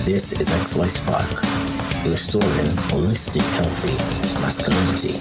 This is XY Spark, restoring holistic, healthy masculinity.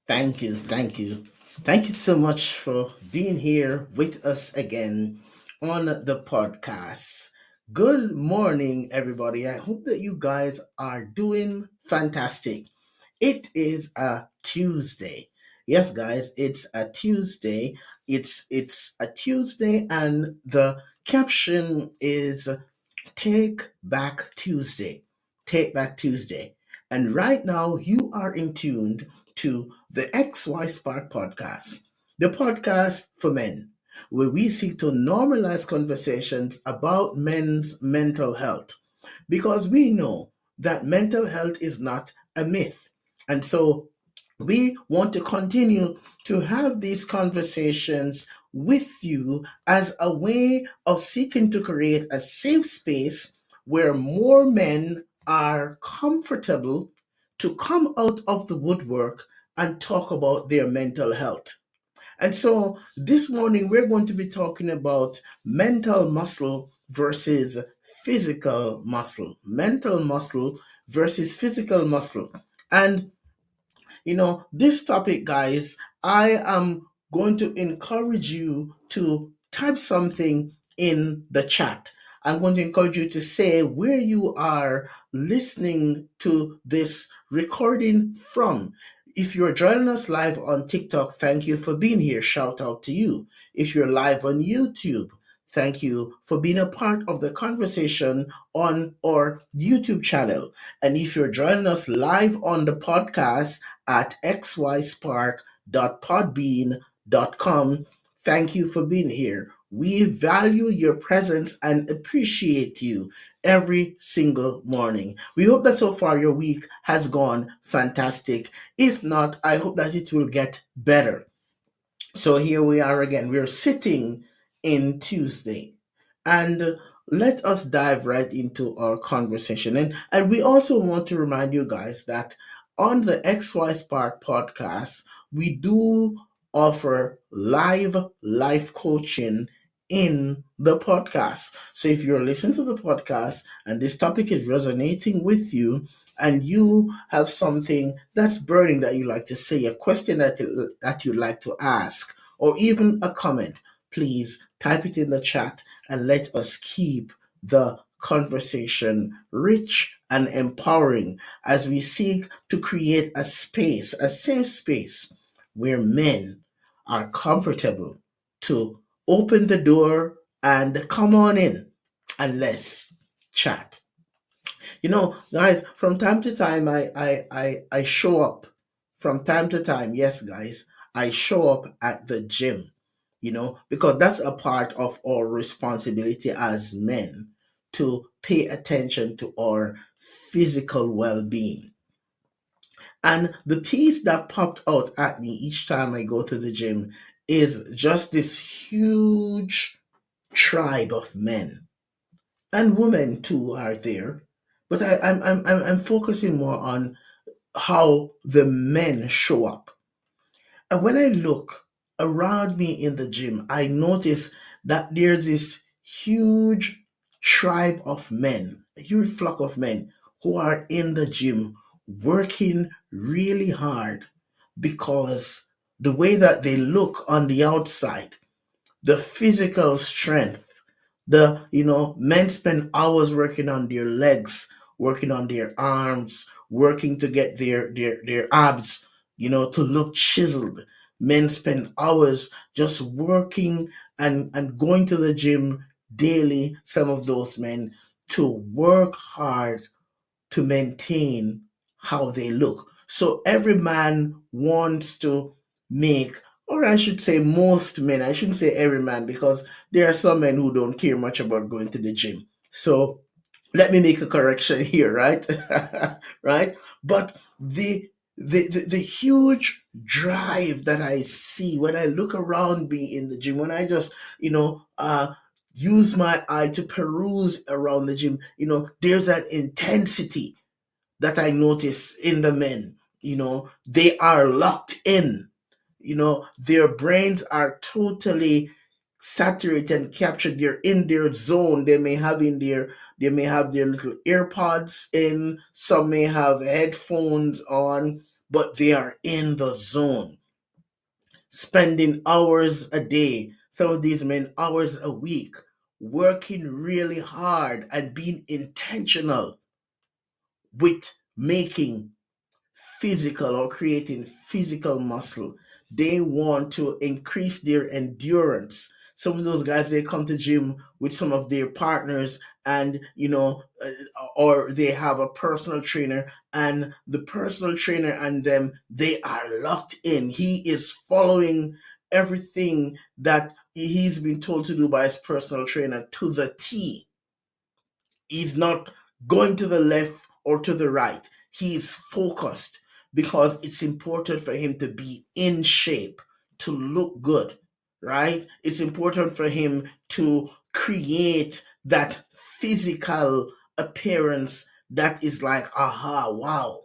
Thank you, thank you. Thank you so much for being here with us again on the podcast. Good morning, everybody. I hope that you guys are doing fantastic. It is a Tuesday. Yes, guys, it's a Tuesday. It's a Tuesday, and the caption is Take Back Tuesday. Take Back Tuesday. And right now, you are in tuned to the XY Spark podcast, the podcast for men, where we seek to normalize conversations about men's mental health. Because we know that mental health is not a myth. And so we want to continue to have these conversations with you as a way of seeking to create a safe space where more men are comfortable to come out of the woodwork and talk about their mental health. And so this morning we're going to be talking about mental muscle versus physical muscle. Mental muscle versus physical muscle. And this topic, guys, I am going to encourage you to type something in the chat. I'm going to encourage you to say where you are listening to this recording from. If you're joining us live on TikTok, thank you for being here. Shout out to you. If you're live on YouTube, thank you for being a part of the conversation on our YouTube channel. And if you're joining us live on the podcast at xyspark.podbean.com, thank you for being here. We value your presence and appreciate you every single morning. We hope that so far your week has gone fantastic. If not, I hope that it will get better. So here we are again. We're sitting in Tuesday. And let us dive right into our conversation. And we also want to remind you guys that on the XY Spark podcast, we do offer live life coaching in the podcast. So if you're listening to the podcast and this topic is resonating with you, and you have something that's burning that you like to say, a question that you like to ask, or even a comment, please type it in the chat and let us keep the conversation rich and empowering as we seek to create a space, a safe space where men are comfortable to open the door and come on in and let's chat. Guys, from time to time, I show up. From time to time, yes, guys, I show up at the gym, because that's a part of our responsibility as men to pay attention to our physical well being. And the piece that popped out at me each time I go to the gym is just this huge tribe of men and women too are there, but I'm focusing more on how the men show up. And when I look around me in the gym, I notice that there's this huge tribe of men, a huge flock of men who are in the gym working really hard because the way that they look on the outside, the physical strength, men spend hours working on their legs, working on their arms, working to get their abs, to look chiseled. Men spend hours just working and going to the gym daily, some of those men, to work hard to maintain how they look. So every man wants to make, or I should say most men, I shouldn't say every man because there are some men who don't care much about going to the gym. So let me make a correction here, right? Right? But the the huge drive that I see when I look around me in the gym, when I just, use my eye to peruse around the gym, there's that intensity that I notice in the men. They are locked in. Their brains are totally saturated and captured. They're in their zone. They may have their little earpods in, some may have headphones on, but they are in the zone, spending hours a day, some of these men hours a week, working really hard and being intentional with making physical or creating physical muscle. They want to increase their endurance. Some of those guys, they come to gym with some of their partners, and or they have a personal trainer, and the personal trainer and them, they are locked in. He is following everything that he's been told to do by his personal trainer to the T. He's not going to the left or to the right. He's focused because it's important for him to be in shape, to look good, right? It's important for him to create that physical appearance that is like, aha, wow.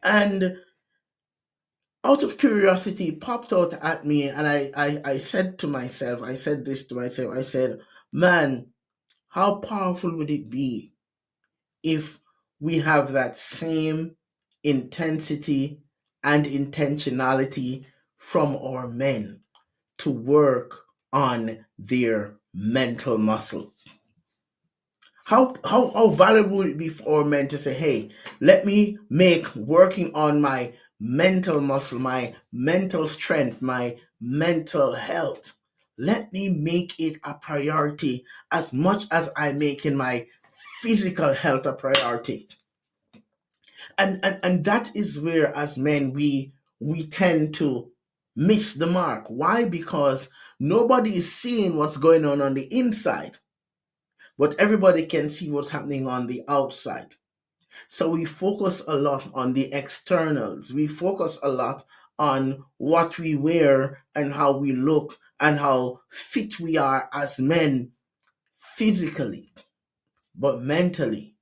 And out of curiosity, it popped out at me, and I said to myself, I said this to myself, I said, man, how powerful would it be if we have that same intensity and intentionality from our men to work on their mental muscle? How valuable would it be for our men to say, hey, let me make working on my mental muscle, my mental strength, my mental health, let me make it a priority as much as I make in my physical health a priority. And that is where, as men, we tend to miss the mark. Why? Because nobody is seeing what's going on the inside, but everybody can see what's happening on the outside. So we focus a lot on the externals. We focus a lot on what we wear and how we look and how fit we are as men physically, but mentally,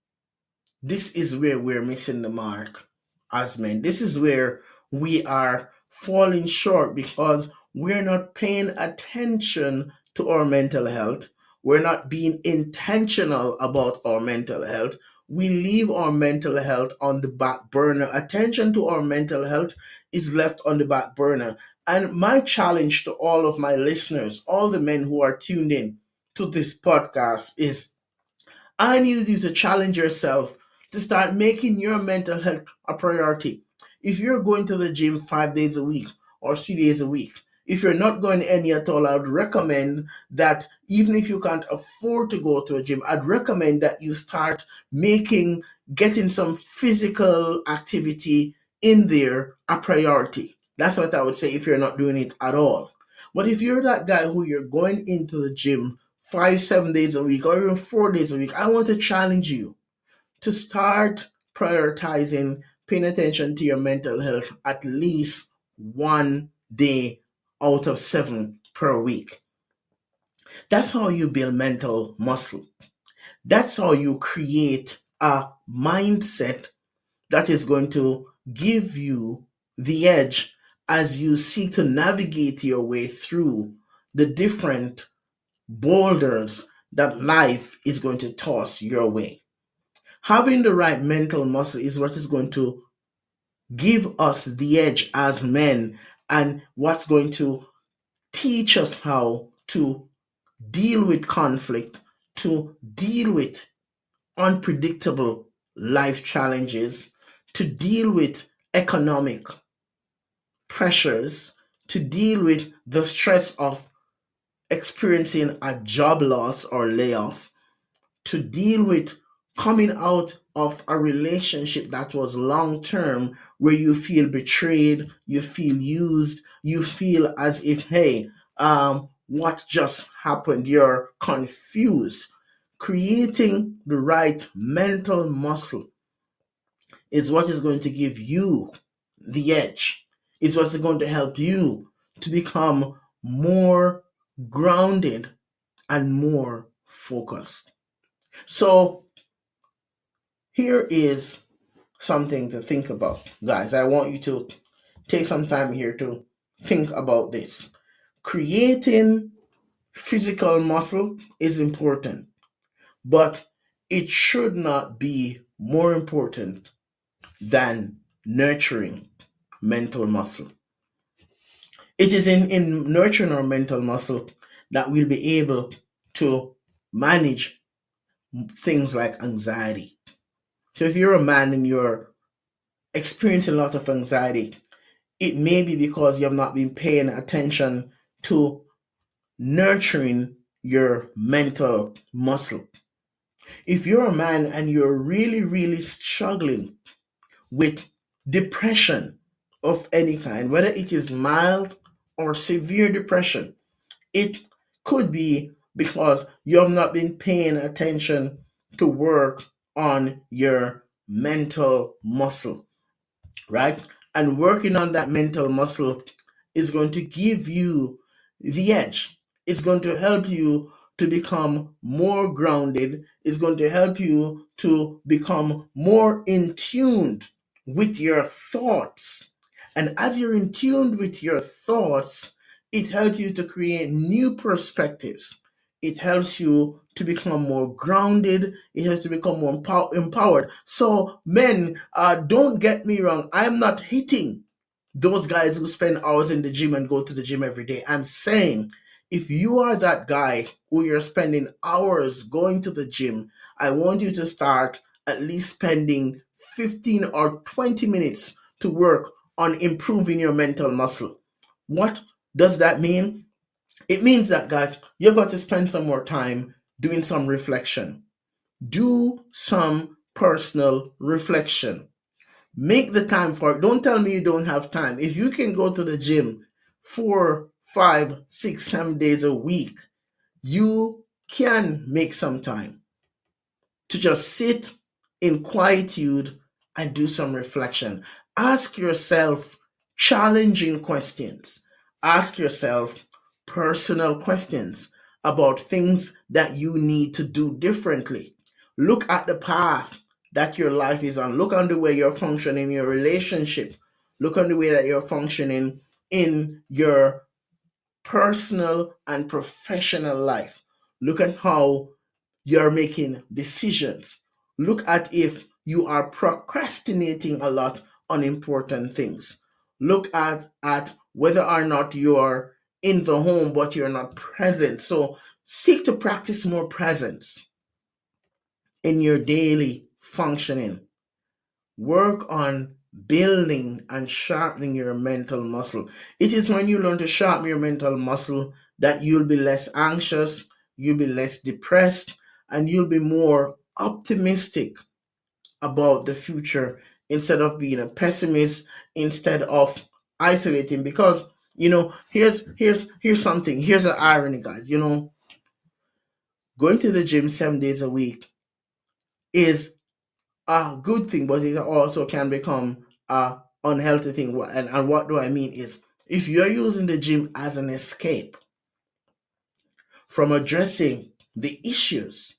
this is where we're missing the mark as men. This is where we are falling short because we're not paying attention to our mental health. We're not being intentional about our mental health. We leave our mental health on the back burner. Attention to our mental health is left on the back burner. And my challenge to all of my listeners, all the men who are tuned in to this podcast, is I need you to challenge yourself to start making your mental health a priority. If you're going to the gym 5 days a week or 3 days a week, if you're not going any at all, I would recommend that even if you can't afford to go to a gym, I'd recommend that you start getting some physical activity in there a priority. That's what I would say if you're not doing it at all. But if you're that guy who you're going into the gym 5, 7 days a week, or even 4 days a week, I want to challenge you to start prioritizing paying attention to your mental health at least 1 day out of 7 per week. That's how you build mental muscle. That's how you create a mindset that is going to give you the edge as you seek to navigate your way through the different boulders that life is going to toss your way. Having the right mental muscle is what is going to give us the edge as men, and what's going to teach us how to deal with conflict, to deal with unpredictable life challenges, to deal with economic pressures, to deal with the stress of experiencing a job loss or layoff, to deal with coming out of a relationship that was long term where you feel betrayed, you feel used, you feel as if, hey, what just happened? You're confused. Creating the right mental muscle is what is going to give you the edge. It's what's going to help you to become more grounded and more focused. So here is something to think about, guys. I want you to take some time here to think about this. Creating physical muscle is important, but it should not be more important than nurturing mental muscle. It is in nurturing our mental muscle that we'll be able to manage things like anxiety. So if you're a man and you're experiencing a lot of anxiety, it may be because you have not been paying attention to nurturing your mental muscle. If you're a man and you're really, really struggling with depression of any kind, whether it is mild or severe depression, it could be because you have not been paying attention to work on your mental muscle, right? And working on that mental muscle is going to give you the edge. It's going to help you to become more grounded. It's going to help you to become more in tune with your thoughts. And as you're in tune with your thoughts, it helps you to create new perspectives. It helps you to become more grounded. It helps you to become more empowered. So, men, don't get me wrong. I'm not hitting those guys who spend hours in the gym and go to the gym every day. I'm saying if you are that guy who you're spending hours going to the gym, I want you to start at least spending 15 or 20 minutes to work on improving your mental muscle. What does that mean? It means that, guys, you've got to spend some more time doing some reflection. Do some personal reflection. Make the time for it. Don't tell me you don't have time. If you can go to the gym 4, 5, 6, 7 days a week, you can make some time to just sit in quietude and do some reflection. Ask yourself challenging questions. Ask yourself personal questions about things that you need to do differently. Look at the path that your life is on. Look on the way you're functioning in your relationship. Look on the way that you're functioning in your personal and professional life. Look at how you're making decisions. Look at if you are procrastinating a lot on important things. Look at whether or not you're in the home but you're not present. So seek to practice more presence in your daily functioning. Work on building and sharpening your mental muscle. It is when you learn to sharpen your mental muscle that you'll be less anxious, you'll be less depressed, and you'll be more optimistic about the future instead of being a pessimist, instead of isolating. Because here's something. Here's an irony, guys. Going to the gym 7 days a week is a good thing, but it also can become a unhealthy thing. And what do I mean is, if you're using the gym as an escape from addressing the issues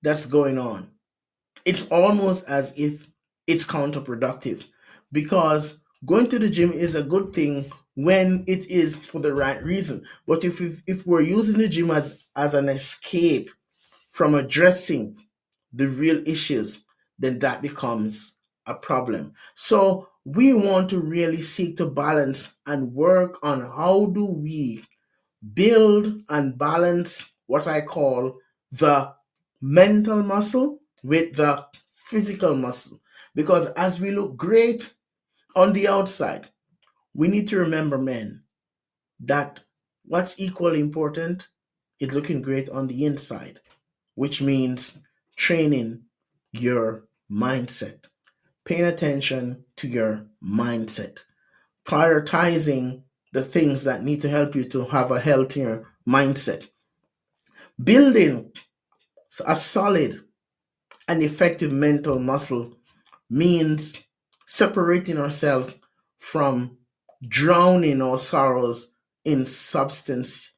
that's going on, it's almost as if it's counterproductive, because going to the gym is a good thing when it is for the right reason. But if we're using the gym as an escape from addressing the real issues, then that becomes a problem. So we want to really seek to balance and work on how do we build and balance what I call the mental muscle with the physical muscle. Because as we look great on the outside, we need to remember, men, that what's equally important is looking great on the inside, which means training your mindset, paying attention to your mindset, prioritizing the things that need to help you to have a healthier mindset, building a solid and effective mental muscle means separating ourselves from drowning our sorrows in substances,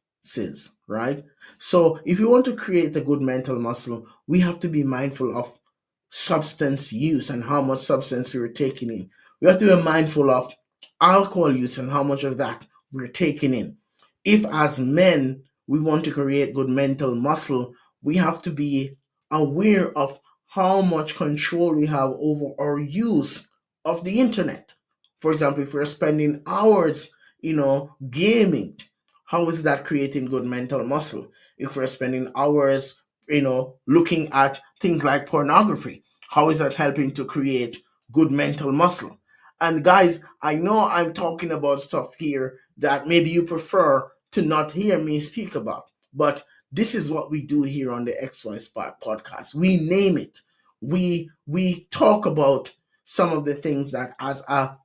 right? So if you want to create a good mental muscle, we have to be mindful of substance use and how much substance we're taking in. We have to be mindful of alcohol use and how much of that we're taking in. If, as men, we want to create good mental muscle, we have to be aware of how much control we have over our use of the internet. For example, if we're spending hours, gaming, how is that creating good mental muscle? If we're spending hours, looking at things like pornography, how is that helping to create good mental muscle? And guys, I know I'm talking about stuff here that maybe you prefer to not hear me speak about, but this is what we do here on the XY Spark podcast. We name it. We talk about some of the things that, as a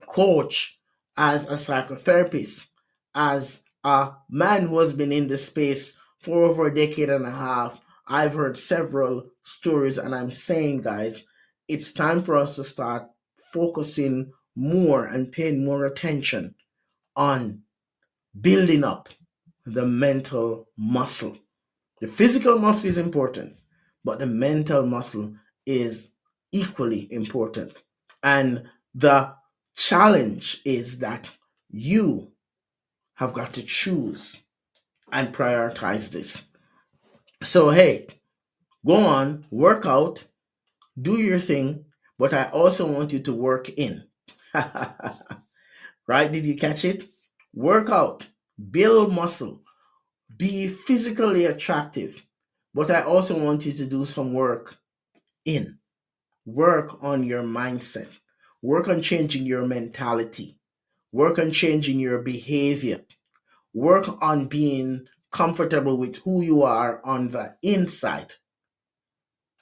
coach, as a psychotherapist, as a man who has been in this space for over a decade and a half, I've heard several stories, and I'm saying, guys, it's time for us to start focusing more and paying more attention on building up the mental muscle. The physical muscle is important, but the mental muscle is equally important. And the challenge is that you have got to choose and prioritize this. So, hey, go on, work out, do your thing, but I also want you to work in. Right? Did you catch it? Work out, build muscle, be physically attractive, but I also want you to do some work in. Work on your mindset. Work on changing your mentality. Work on changing your behavior. Work on being comfortable with who you are on the inside.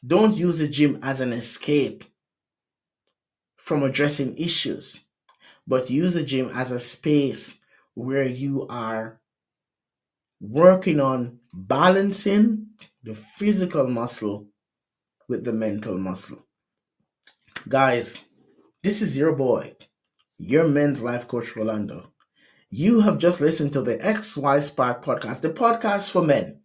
Don't use the gym as an escape from addressing issues, but use the gym as a space where you are working on balancing the physical muscle with the mental muscle. Guys, this is your boy, your men's life coach, Rolando. You have just listened to the XY Spark podcast, the podcast for men,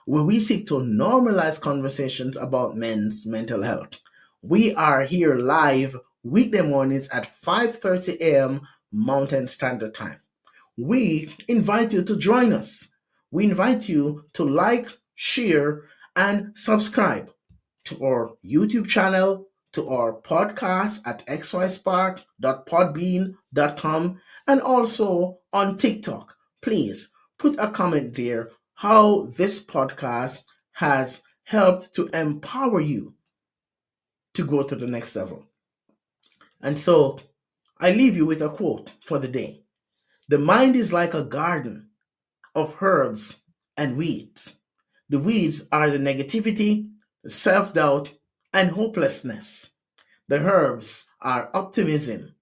where we seek to normalize conversations about men's mental health. We are here live weekday mornings at 5:30 a.m. Mountain Standard Time. We invite you to join us. We invite you to like, share, and subscribe to our YouTube channel, to our podcast at xyspark.podbean.com, and also on TikTok. Please put a comment there how this podcast has helped to empower you to go to the next level. And so I leave you with a quote for the day. The mind is like a garden of herbs and weeds. The weeds are the negativity, the self-doubt, and hopelessness. The herbs are optimism,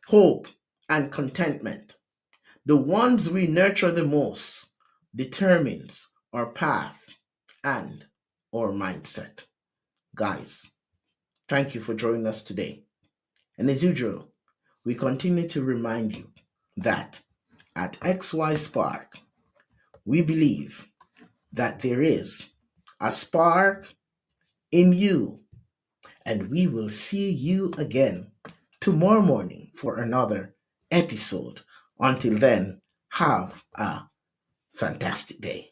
hope, and contentment. The ones we nurture the most determines our path and our mindset. Guys, thank you for joining us today. And as usual, we continue to remind you that at XY Spark, we believe that there is a spark in you, and we will see you again tomorrow morning for another episode. Until then, have a fantastic day.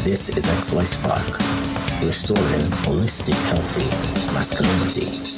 This is XY Spark, restoring holistic, healthy masculinity.